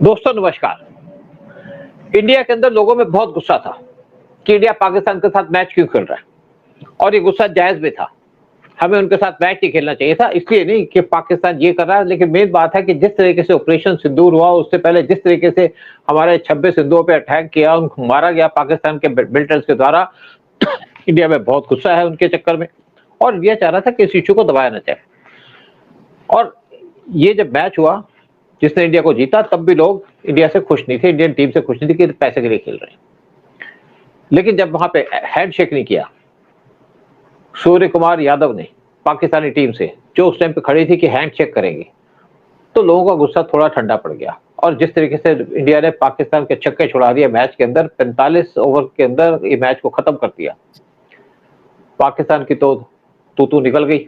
दोस्तों नमस्कार। इंडिया के अंदर लोगों में बहुत गुस्सा था कि इंडिया पाकिस्तान के साथ मैच क्यों खेल रहा है, और ये गुस्सा जायज भी था। हमें उनके साथ मैच नहीं खेलना चाहिए था, इसलिए नहीं कि पाकिस्तान ये कर रहा है, लेकिन मेन बात है कि जिस तरीके से ऑपरेशन सिंदूर हुआ, उससे पहले जिस तरीके से हमारे 26 हिंदुओं पे अटैक किया, उनको मारा गया पाकिस्तान के मिलिटेंट्स के द्वारा। इंडिया में बहुत गुस्सा है उनके चक्कर में, और इंडिया चाह रहा था कि इस इश्यू को दबाया ना जाए। और ये जब मैच हुआ जिसने इंडिया को जीता, तब भी लोग इंडिया से खुश नहीं थे, इंडियन टीम से खुश नहीं थे कि पैसे के लिए खेल रहे हैं। लेकिन जब वहां पे हैंडशेक नहीं किया सूर्य कुमार यादव ने पाकिस्तानी टीम से, जो उस टाइम पे खड़ी थी कि हैंडशेक करेंगे, तो लोगों का गुस्सा थोड़ा ठंडा पड़ गया। और जिस तरीके से इंडिया ने पाकिस्तान के छक्के छुड़ा दिए मैच के अंदर, 45 ओवर के अंदर ये मैच को खत्म कर दिया। पाकिस्तान की तो तू निकल गई,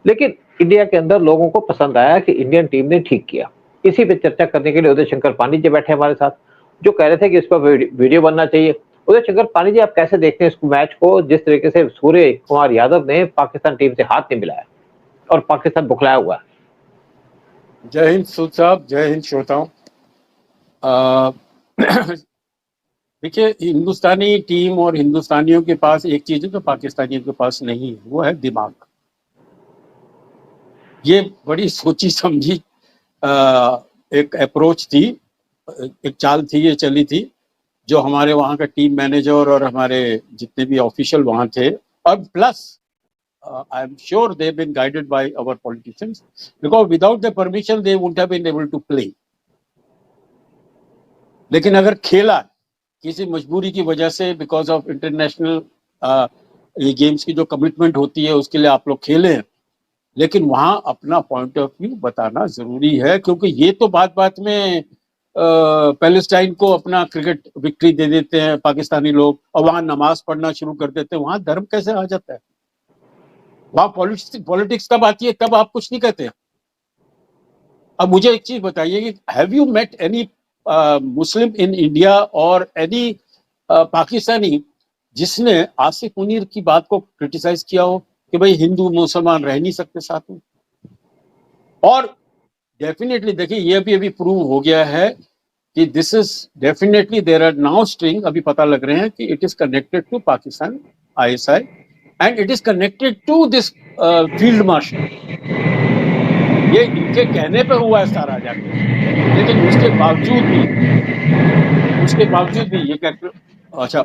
लेकिन इंडिया के अंदर लोगों को पसंद आया कि इंडियन टीम ने ठीक किया। इसी पे चर्चा करने के लिए उदय शंकर पांडे जी बैठे हमारे साथ, जो कह रहे थे कि इस पर वीडियो बनना चाहिए। उदय शंकर पांडे जी, आप कैसे देखते हैं इस मैच को, जिस तरीके से सूर्य कुमार यादव ने पाकिस्तान टीम से हाथ नहीं मिलाया और पाकिस्तान बुखलाया हुआ है? जय हिंद सूद साहब, जय हिंद श्रोताओं। देखिए, हिंदुस्तानी टीम और हिंदुस्तानियों के पास एक चीज है जो पाकिस्तानियों के पास नहीं है, वो है दिमाग। ये बड़ी सोची समझी एक अप्रोच थी, एक चाल थी, ये चली थी, जो हमारे वहाँ का टीम मैनेजर और हमारे जितने भी ऑफिशियल वहाँ थे, और plus I am sure they've been guided by our politicians, because without their permission they wouldn't have been able to play. लेकिन अगर खेला किसी मजबूरी की वजह से, बिकॉज ऑफ इंटरनेशनल ये गेम्स की जो कमिटमेंट होती है उसके लिए आप लोग खेले, लेकिन वहां अपना पॉइंट ऑफ व्यू बताना जरूरी है, क्योंकि ये तो बात बात में पैलेस्टाइन को अपना क्रिकेट विक्ट्री दे देते हैं पाकिस्तानी लोग, और वहां नमाज पढ़ना शुरू कर देते हैं। वहां धर्म कैसे आ जाता है? वहां पॉलिटिक्स तब आती है, तब आप कुछ नहीं कहते। अब मुझे एक चीज बताइए कि have you met any Muslim in India और एनी पाकिस्तानी जिसने आसिफ मुनीर की बात को क्रिटिसाइज किया हो कि भाई हिंदू मुसलमान रह नहीं सकते साथ में? और डेफिनेटली देखिए, ये भी अभी प्रूव हो गया है कि this is definitely there are now string अभी पता लग रहे हैं कि it is connected to Pakistan ISI and it is connected to this field marshal। ये इनके कहने पे हुआ है सारा जाके, लेकिन उसके बावजूद भी ये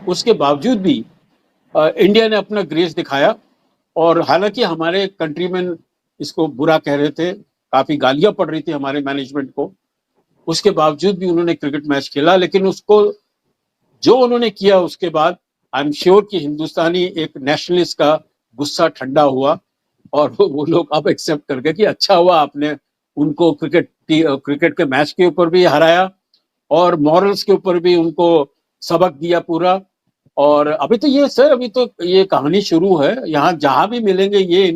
उसके बावजूद भी इंडिया ने अपना ग्रेस दिखाया। और हालांकि हमारे कंट्रीमैन इसको बुरा कह रहे थे, काफी गालियां पड़ रही थी हमारे मैनेजमेंट को, उसके बावजूद भी उन्होंने क्रिकेट मैच खेला। लेकिन उसको जो उन्होंने किया उसके बाद आई एम श्योर कि हिंदुस्तानी एक नेशनलिस्ट का गुस्सा ठंडा हुआ, और वो लोग अब एक्सेप्ट कर गए कि अच्छा हुआ आपने उनको क्रिकेट के मैच के ऊपर भी हराया और मॉरल्स के ऊपर भी उनको सबक दिया पूरा। और अभी तो ये कहानी शुरू है। यहाँ जहां भी मिलेंगे ये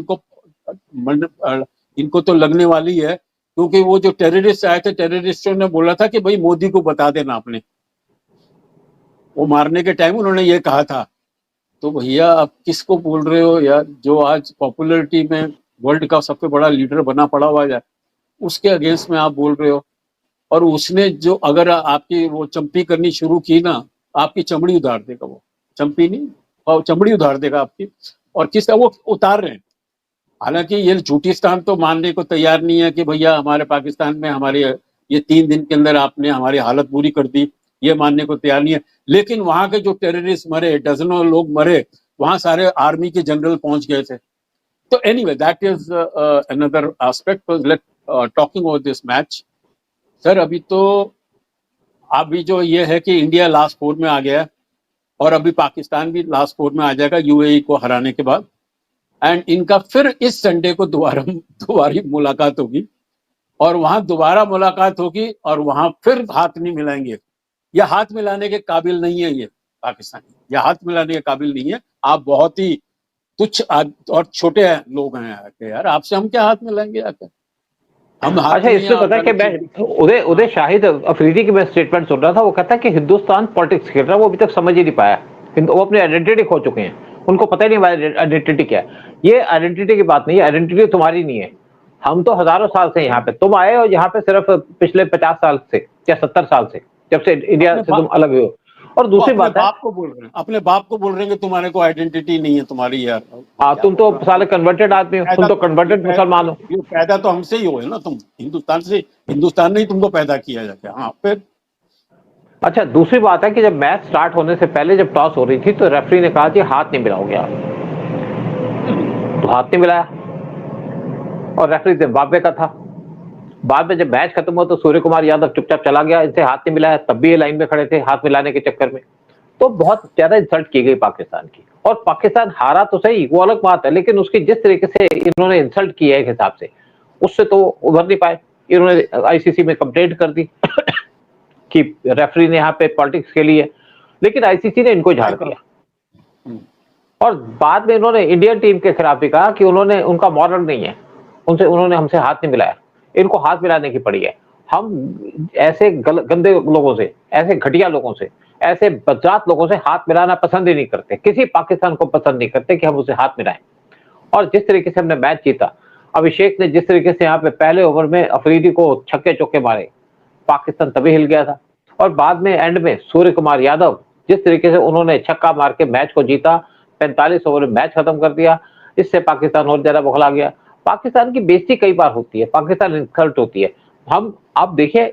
इनको तो लगने वाली है, क्योंकि वो जो टेररिस्ट आए थे, टेररिस्टों ने बोला था कि भाई मोदी को बता देना आपने, वो मारने के टाइम उन्होंने ये कहा था। तो भैया आप किसको बोल रहे हो यार? जो आज पॉपुलरिटी में वर्ल्ड का सबसे बड़ा लीडर बना पड़ा हुआ है, उसके अगेंस्ट में आप बोल रहे हो। और उसने जो अगर आपकी वो चंपी करनी शुरू की ना, आपकी चमड़ी उतार देगा। वो चंपी नहीं, और चमड़ी उतार देगा आपकी। और किस तरह वो उतार रहे हैं। हालांकि ये झूठिस्तान तो मानने को तैयार नहीं है कि भैया हमारे पाकिस्तान में हमारे ये 3 दिन के अंदर आपने हमारी हालत बुरी कर दी, ये मानने को तैयार नहीं है। लेकिन वहां के जो टेररिस्ट मरे, डजनों लोग मरे, वहां सारे आर्मी के जनरल पहुंच गए थे। तो anyway, that is another aspect. Let talking about this match. Sir, अभी जो ये है कि इंडिया लास्ट 4 में आ गया, और अभी पाकिस्तान भी लास्ट 4 में आ जाएगा UAE को हराने के बाद। एंड इनका फिर इस संडे को दोबारा मुलाकात होगी, और वहां दोबारा मुलाकात होगी, और वहां फिर हाथ नहीं मिलाएंगे। यह हाथ मिलाने के काबिल नहीं है, ये पाकिस्तानी यह हाथ मिलाने के काबिल नहीं है। आप बहुत ही तुच्छ और छोटे लोग हैं यार, आपसे हम क्या हाथ मिलाएंगे आकर? हम हाथ अच्छा, इसमें पता है कि मैं उदय शाहिद अफरीदी की मैं स्टेटमेंट सुन रहा था। वो कहता है कि हिंदुस्तान पॉलिटिक्स खेल रहा है, वो अभी तक समझ ही नहीं पाया। वो अपनी आइडेंटिटी खो चुके हैं, उनको पता ही नहीं आइडेंटिटी क्या है। ये आइडेंटिटी की बात नहीं है, आइडेंटिटी तुम्हारी नहीं है। हम तो हजारों साल से यहाँ पे, तुम आए और यहाँ पे सिर्फ पिछले 50 साल से या 70 साल से, जब से इंडिया अपने से तुम अलग हुए हो। और दूसरी अपने बात है, बाप को बोल रहे हैं, अपने बाप को बोल रहे हैं कि तुम्हारे को आइडेंटिटी नहीं है तुम्हारी यार। हाँ क्या तुम बोल तो रहा हूँ? साले कन्वर्टेड आदमी हो, तुम तो कन्वर्टेड मुसलमान हो। ये पैदा तो हमसे ही हुए ना, तुम हिंदुस्तान ने ही तुमको पैदा किया जाके। हाँ फिर अच्छा, दूसरी बात है कि जब मैच स्टार्ट होने से पहले जब टॉस हो रही थी तो रेफरी ने कहा कि हाथ नहीं मिलाओगे आप, तो हाथ नहीं मिलाया, और रेफरी जिम्बाब्वे का था। बाद में जब मैच खत्म हुआ तो सूर्य कुमार यादव चुपचाप चला गया, इनसे हाथ नहीं मिलाया, तब भी ये लाइन में खड़े थे हाथ मिलाने के चक्कर में। तो बहुत ज्यादा इंसल्ट की गई पाकिस्तान की, और पाकिस्तान हारा तो सही, वो अलग बात है, लेकिन उसकी जिस तरीके से इन्होंने इंसल्ट की है एक हिसाब से, उससे तो उभर नहीं पाए। इन्होंने आईसीसी में कंप्लेंट कर दी कि रेफरी ने यहाँ पे पॉलिटिक्स खेली है, लेकिन आईसीसी ने इनको झाड़ दिया। और बाद में इन्होंने इंडियन टीम के खिलाफ भी कहा कि उनका मॉरल नहीं है, उन्होंने हमसे हाथ नहीं मिलाया, इनको हाथ मिलाने की पड़ी है। हम ऐसे गंदे लोगों से, ऐसे घटिया लोगों से, ऐसे बदजात लोगों से हाथ मिलाना पसंद ही नहीं करते, किसी पाकिस्तान को पसंद नहीं करते कि हम उसे हाथ मिलाएं। और जिस तरीके से हमने मैच जीता, अभिषेक ने जिस तरीके से यहाँ पे पहले ओवर में अफरीदी को छक्के चौके मारे, पाकिस्तान तभी हिल गया था। और बाद में एंड में सूर्य कुमार यादव जिस तरीके से उन्होंने छक्का मार के मैच को जीता, 45 ओवर में मैच खत्म कर दिया, इससे पाकिस्तान और ज्यादा बौखला गया। पाकिस्तान की बेइज्जती कई बार होती है, पाकिस्तान इंसल्ट होती है। हम आप देखिए,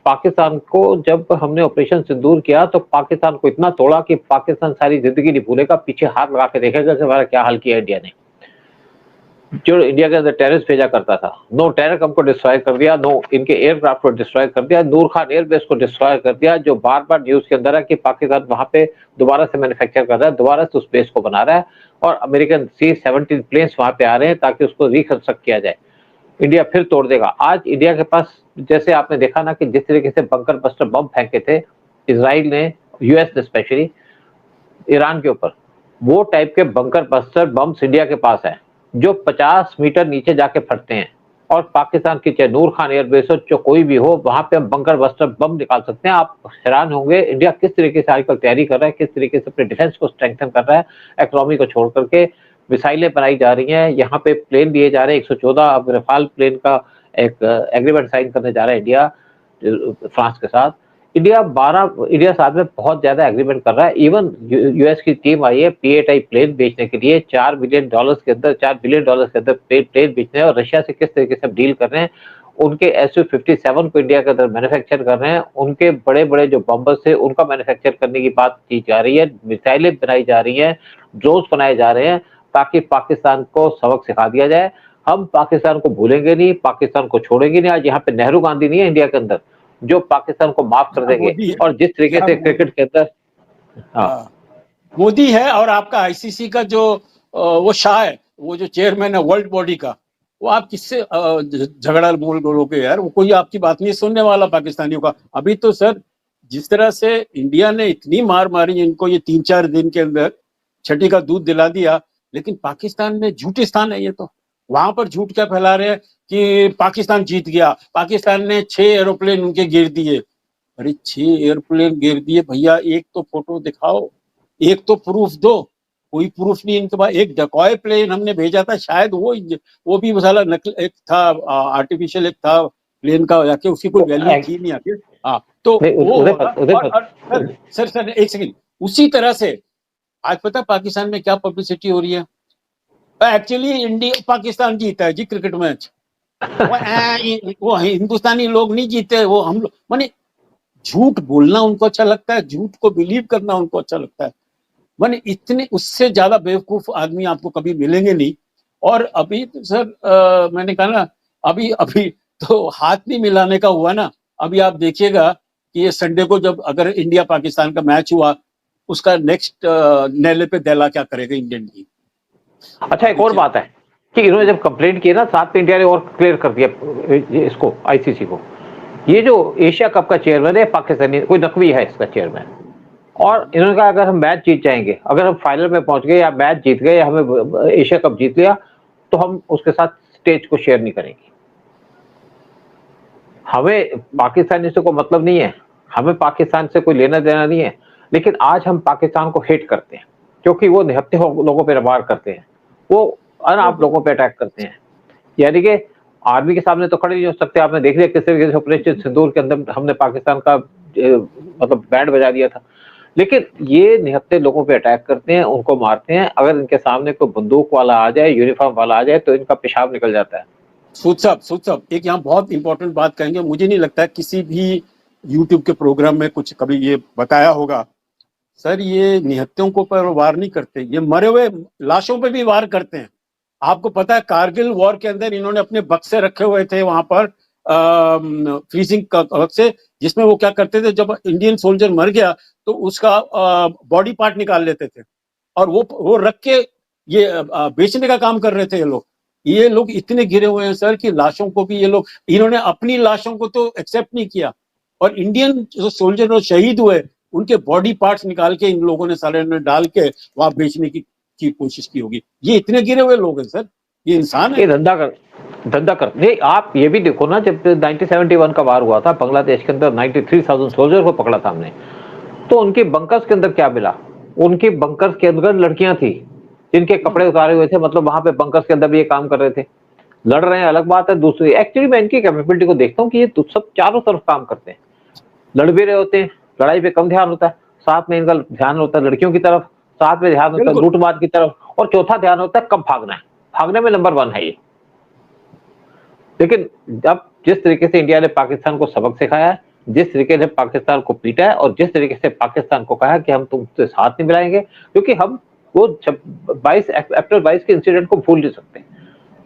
पाकिस्तान को जब हमने ऑपरेशन सिंदूर किया तो पाकिस्तान को इतना तोड़ा कि पाकिस्तान सारी जिंदगी नहीं भूलेगा, पीछे हाथ लगा के देखेगा कि हमारा क्या हाल किया इंडिया ने। जो इंडिया के अंदर टेररिस्ट भेजा करता था, नो टेरर कम को डिस्ट्रॉय कर दिया, नो इनके एयरक्राफ्ट को डिस्ट्रॉय कर दिया, नूर खान एयरबेस को डिस्ट्रॉय कर दिया, जो बार बार न्यूज के अंदर है कि पाकिस्तान वहां पे दोबारा से मैन्युफैक्चर कर रहा है, दोबारा से उस बेस को बना रहा है, और अमेरिकन C-17 प्लेन्स वहां पे आ रहे हैं ताकि उसको रिकंस्ट्रक्ट किया जाए। इंडिया फिर तोड़ देगा। आज इंडिया के पास, जैसे आपने देखा ना कि जिस तरीके से बंकर बस्टर बम फेंके थे इसराइल ने, यूएस ने स्पेशली ईरान के ऊपर, वो टाइप के बंकर बस्टर बम्स इंडिया के पास है जो 50 मीटर नीचे जाके फटते हैं। और पाकिस्तान की चाहे नूर खान एयरबेस हो, जो कोई भी हो, वहां पे हम बंकर बस्टर बम निकाल सकते हैं। आप हैरान होंगे इंडिया किस तरीके से आजकल तैयारी कर रहा है, किस तरीके से अपने डिफेंस को स्ट्रेंथन कर रहा है, इकोनॉमी को छोड़ करके। मिसाइलें बनाई जा रही हैं, यहाँ पे प्लेन दिए जा रहे हैं 114, अब रफाल प्लेन का एक एग्रीमेंट साइन करने जा रहा है इंडिया फ्रांस के साथ। इंडिया साथ में बहुत ज्यादा एग्रीमेंट कर रहा है। इवन यूएस की टीम आई है P-8I प्लेन बेचने के लिए, $4 बिलियन के अंदर, $4 बिलियन के अंदर प्लेन बेचने हैं। और रशिया से किस तरीके से हम डील कर रहे हैं, उनके Su-57 को इंडिया के अंदर मैन्युफैक्चर कर रहे हैं, उनके बड़े बड़े जो बम्बर्स है उनका मैन्युफैक्चर करने की बात की जा रही है, मिसाइलें बनाई जा रही है, ड्रोन्स बनाए जा रहे हैं, ताकि पाकिस्तान को सबक सिखा दिया जाए। हम पाकिस्तान को भूलेंगे नहीं, पाकिस्तान को छोड़ेंगे नहीं। आज यहाँ पे नेहरू गांधी नहीं है इंडिया के अंदर जो पाकिस्तान को माफ कर देंगे। और जिस तरीके से क्रिकेट के अंदर मोदी है, और आपका आईसीसी का जो वो शाह है, वो जो चेयरमैन है वर्ल्ड बॉडी का, वो आप किससे झगड़ा बोल बोलोगे यार? वो कोई आपकी बात नहीं सुनने वाला पाकिस्तानियों का। अभी तो सर जिस तरह से इंडिया ने इतनी मार मारी इनको, ये 3-4 दिन के अंदर छठी का दूध दिला दिया, लेकिन पाकिस्तान में झूठे स्थान है ये। तो वहां पर झूठ क्या फैला रहे हैं कि पाकिस्तान जीत गया, पाकिस्तान ने 6 एरोप्लेन उनके गिर दिए। अरे 6 एरोप्लेन गिर दिए भैया, एक तो फोटो दिखाओ, एक तो प्रूफ दो। कोई प्रूफ नहीं इनके पास। एक डकॉय प्लेन हमने भेजा था, शायद वो भी मसाला नकल एक था, आर्टिफिशियल एक था प्लेन का, जाके उसकी कोई वैल्यू थी नहीं आके। हाँ तो वो सर एक सेकंड। उसी तरह से आज पता पाकिस्तान में क्या पब्लिसिटी हो रही है? एक्चुअली इंडिया पाकिस्तान जीता है जी क्रिकेट मैच, वो हिंदुस्तानी लोग नहीं जीते, वो हम लोग। माने झूठ बोलना उनको अच्छा लगता है, झूठ को बिलीव करना उनको अच्छा लगता है। माने इतने उससे ज्यादा बेवकूफ आदमी आपको कभी मिलेंगे नहीं। और अभी तो सर मैंने कहा ना, अभी अभी तो हाथ नहीं मिलाने का हुआ ना। अभी आप देखिएगा कि ये संडे को जब अगर इंडिया पाकिस्तान का मैच हुआ, उसका नेक्स्ट नेले पे दहला क्या करेगा इंडियन टीम। अच्छा, एक और बात है कि इन्होंने जब कंप्लेंट की ना, साथ में इंडिया ने और क्लियर कर दिया इसको, आईसीसी को, ये जो एशिया कप का चेयरमैन है पाकिस्तानी, कोई नकवी है इसका चेयरमैन। और इन्होंने कहा अगर हम मैच जीत जाएंगे, अगर हम फाइनल में पहुंच गए या मैच जीत गए या हमें एशिया कप जीत लिया, तो हम उसके साथ स्टेज को शेयर नहीं करेंगे। हमें पाकिस्तानी से कोई मतलब नहीं है, हमें पाकिस्तान से कोई लेना देना नहीं है, लेकिन आज हम पाकिस्तान को हेट करते हैं क्योंकि वो निहत्थे लोगों पर वार करते हैं, वो आप लोगों पे अटैक करते हैं। यानी कि आर्मी के सामने तो खड़े नहीं हो सकते। आपने देख लिया किस तरीके से ऑपरेशन सिंदूर के अंदर हमने पाकिस्तान का मतलब बैंड बजा दिया था। लेकिन ये निहत्थे लोगों पे अटैक करते हैं, उनको मारते हैं। अगर इनके सामने कोई बंदूक वाला आ जाए, यूनिफॉर्म वाला आ जाए, तो इनका पेशाब निकल जाता है। सूद साहब एक यहाँ बहुत इंपॉर्टेंट बात कहेंगे। मुझे नहीं लगता किसी भी यूट्यूब के प्रोग्राम में कुछ कभी ये बताया होगा। सर, ये निहत्थों को पर वार नहीं करते, ये मरे हुए लाशों पे भी वार करते हैं। आपको पता है कारगिल वॉर के अंदर इन्होंने अपने बक्से रखे हुए थे वहां पर फ्रीजिंग बक्से, जिसमें वो क्या करते थे, जब इंडियन सोल्जर मर गया तो उसका बॉडी पार्ट निकाल लेते थे और वो रख के ये बेचने का काम कर रहे थे। ये लोग इतने गिरे हुए हैं सर कि लाशों को भी ये लोग, इन्होंने अपनी लाशों को तो एक्सेप्ट नहीं किया और इंडियन जो सोल्जर शहीद हुए उनके बॉडी पार्ट्स निकाल के इन लोगों ने सारे ने डाल के वहां बेचने की कोशिश की होगी। ये इतने गिरे हुए लोग हैं सर, ये इंसान है। ये धंधा कर नहीं। आप ये भी देखो ना, जब 1971 का वार हुआ था बांग्लादेश के अंदर, 93,000 सोल्जर को पकड़ा था हमने, तो उनके बंकर्स के अंदर क्या मिला? उनके बंकर्स के अंदर लड़कियां थी जिनके कपड़े उतारे हुए थे। मतलब वहां पे बंकर्स के अंदर भी ये काम कर रहे थे। लड़ रहे हैं अलग बात है। दूसरी, एक्चुअली मैं इनकी कैपेबिलिटी को देखता हूँ कि ये सब चारों तरफ काम करते हैं। लड़ भी रहे होते हैं, लड़ाई पे कम ध्यान होता है, साथ में इनका ध्यान होता है लड़कियों की तरफ, साथ में ध्यान होता है लूटमार की तरफ, और चौथा ध्यान होता है कब भागना है। भागने में नंबर 1 है ये। लेकिन अब जिस तरीके से इंडिया ने पाकिस्तान को सबक सिखाया है, जिस तरीके से पाकिस्तान को पीटा है, और जिस तरीके से पाकिस्तान को कहा कि हम तुमसे साथ नहीं मिलाएंगे, क्योंकि हम वो 22 अप्रैल 22 के इंसिडेंट को भूल नहीं सकते।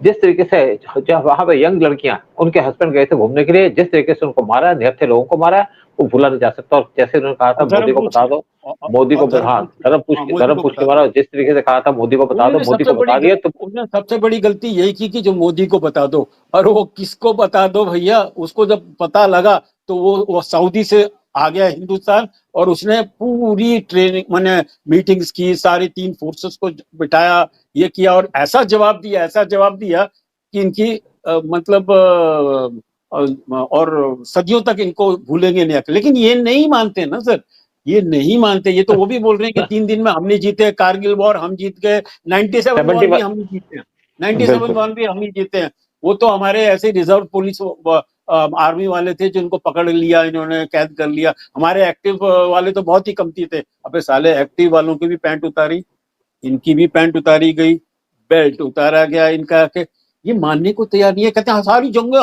जिस तरीके से जब वहां पे यंग लड़कियां, उनके हस्बैंड गए थे घूमने के लिए, जिस तरीके से उनको मारा है, निहत्थे लोगों को मारा है, वो भूला नहीं जा सकता। और जैसे उन्होंने कहा था मोदी को बता दो, मोदी को धर्म पूछ के मारा, जिस तरीके से कहा था मोदी को बता दो, मोदी को बता दिया। तो उन्होंने सबसे बड़ी गलती यही की कि जो मोदी को बता दो, और वो किसको बता दो भैया, उसको जब पता लगा तो वो सऊदी से आ गया हिंदुस्तान और उसने पूरी ट्रेनिंग मैंने मीटिंग्स की, सारी 3 फोर्सेस को बिठाया, ये किया और ऐसा जवाब दिया कि इनकी मतलब और सदियों तक इनको भूलेंगे नहीं। लेकिन ये नहीं मानते ना सर, ये नहीं मानते। ये तो वो भी बोल रहे हैं कि 3 दिन में हम नहीं जीते, कारगिल वॉर हम जीत गए, 97 वॉर भी हम नहीं जीते हैं, 97 वॉर भी हम ही जीते हैं। वो तो हमारे ऐसे रिजर्व पुलिस आर्मी वाले थे जिनको पकड़ लिया, इन्होंने कैद कर लिया। हमारे एक्टिव वाले तो बहुत ही कमती थे। अबे साले, एक्टिव वालों की भी पैंट उतारी, इनकी भी पैंट उतारी गई, बेल्ट उतारा गया इनका के। ये मानने को तैयार नहीं है, कहते हैं सारी जंगें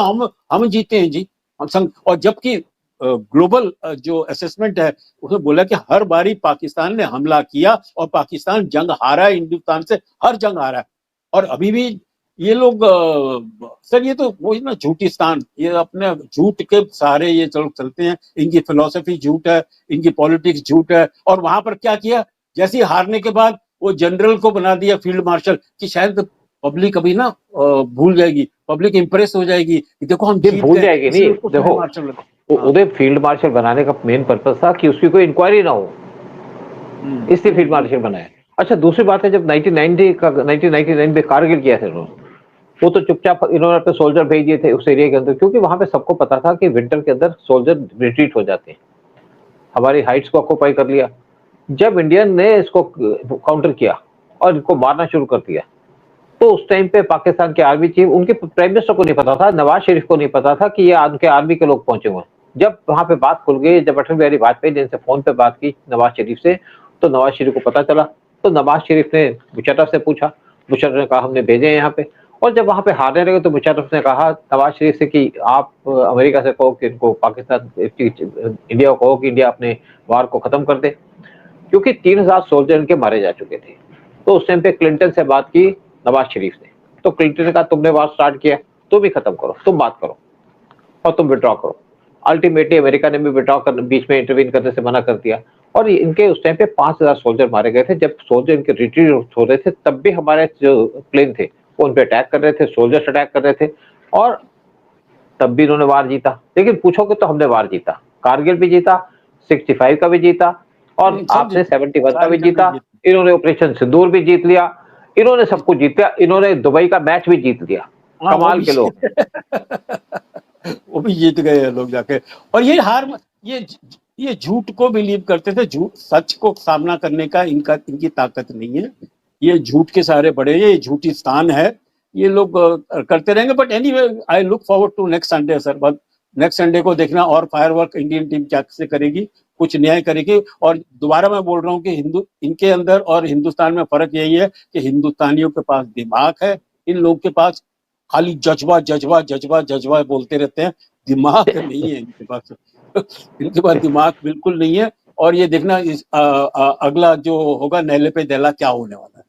हम जीते हैं जी। और जबकि ग्लोबल जो असेसमेंट है उसमें बोला कि हर बारी पाकिस्तान ने हमला किया और पाकिस्तान जंग हारा है, हिंदुस्तान से हर जंग हारा है। और अभी भी ये लोग सर, ये तो वही ना झूठिस्तान, ये अपने झूठ के सहारे ये चलते हैं। इनकी फिलॉसफी झूठ है, इनकी पॉलिटिक्स झूठ है। और वहां पर क्या किया, जैसे ही हारने के बाद वो जनरल को बना दिया फील्ड मार्शल, कि शायद पब्लिक अभी ना भूल जाएगी, पब्लिक इंप्रेस हो जाएगी कि देखो हम जीत भूल गए। जाएगी नहीं। देखो, उन्हें फील्ड मार्शल बनाने का मेन पर्पस था कि उसकी कोई इंक्वायरी ना हो, इसलिए फील्ड मार्शल बनाया। अच्छा, दूसरी बात है, जब 1999 में कारगिल किया था उन्होंने, वो तो चुपचाप इन्होंने अपने सोल्जर भेज दिए थे उस एरिया के अंदर, क्योंकि वहां पे सबको पता था कि विंटर के अंदर सोल्जर रिट्रीट हो जाते हैं। हमारी हाइट्स को ऑक्यूपाई कर लिया। जब इंडियन ने इसको काउंटर किया और इनको मारना शुरू कर दिया, तो उस टाइम पे पाकिस्तान के आर्मी चीफ, उनके प्राइम मिनिस्टर को नहीं पता था, नवाज शरीफ को नहीं पता था कि ये उनके आर्मी के लोग पहुंचे हुए। जब वहां पे बात खुल गई, जब अटल बिहारी वाजपेयी ने इनसे फोन पे बात की नवाज शरीफ से, तो नवाज शरीफ को पता चला। तो नवाज शरीफ ने मुशर्रफ से पूछा, मुशर्रफ ने कहा हमने भेजे हैं यहाँ पे। और जब वहां पे हारने लगे तो मुशर्रफ ने कहा नवाज शरीफ से कि आप अमेरिका से कहो कि इनको पाकिस्तान, इंडिया को कहो कि इंडिया अपने वार को खत्म कर दे, क्योंकि 3000 सोल्जर इनके मारे जा चुके थे। तो उस टाइम पे क्लिंटन से बात की नवाज शरीफ ने, तो क्लिंटन ने कहा तुमने वार स्टार्ट किया, तुम भी खत्म करो, तुम बात करो और तुम विड्रॉ करो। अल्टीमेटली अमेरिका ने भी विड्रॉ कर, बीच में इंटरवीन करने से मना कर दिया। और इनके उस टाइम पे 5000 सोल्जर मारे गए थे। जब सोल्जर इनके रिट्रीट हो रहे थे, तब भी हमारे जो प्लेन थे वो उन पे अटैक कर रहे थे, सोल्जर्स अटैक कर रहे थे, और तब भी इन्होंने वार जीता। लेकिन पूछोगे तो हमने वार जीता, कारगिल भी जीता, 65 का भी जीता, और आपने 71 का भी जीता। इन्होंने ऑपरेशन सिंदूर भी जीत लिया, इन्होंने सब कुछ जीत लिया। इन्होंने दुबई का मैच भी जीत लिया। कमाल के लोग। वो भी जीत गए लोग जाके। और ये हार, ये झूठ को बिलीव करते थे, झूठ, सच को सामना करने का इनकी ताकत नहीं है। ये झूठ के सहारे बड़े, ये झूठिस्तान है। ये लोग करते रहेंगे। But anyway I look forward to next Sunday sir. But next Sunday को देखना और फायरवर्क इंडियन टीम क्या से करेगी, कुछ न्याय करेगी। और दोबारा मैं बोल रहा हूँ कि इनके अंदर और हिंदुस्तान में फर्क यही है कि हिंदुस्तानियों के पास दिमाग है, इन लोगों के पास खाली जज्बा जज्बा जज्बा जज्बा बोलते रहते हैं, दिमाग नहीं है इनके पास। इनके पास दिमाग बिल्कुल नहीं है। और ये देखना इस अगला जो होगा नैले पे दहला क्या होने वाला है।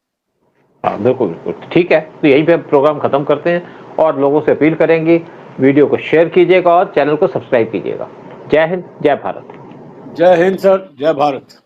हाँ बिल्कुल बिल्कुल ठीक है। तो यहीं पे प्रोग्राम खत्म करते हैं और लोगों से अपील करेंगे वीडियो को शेयर कीजिएगा और चैनल को सब्सक्राइब कीजिएगा। जय हिंद, जय भारत। जय हिंद सर, जय भारत।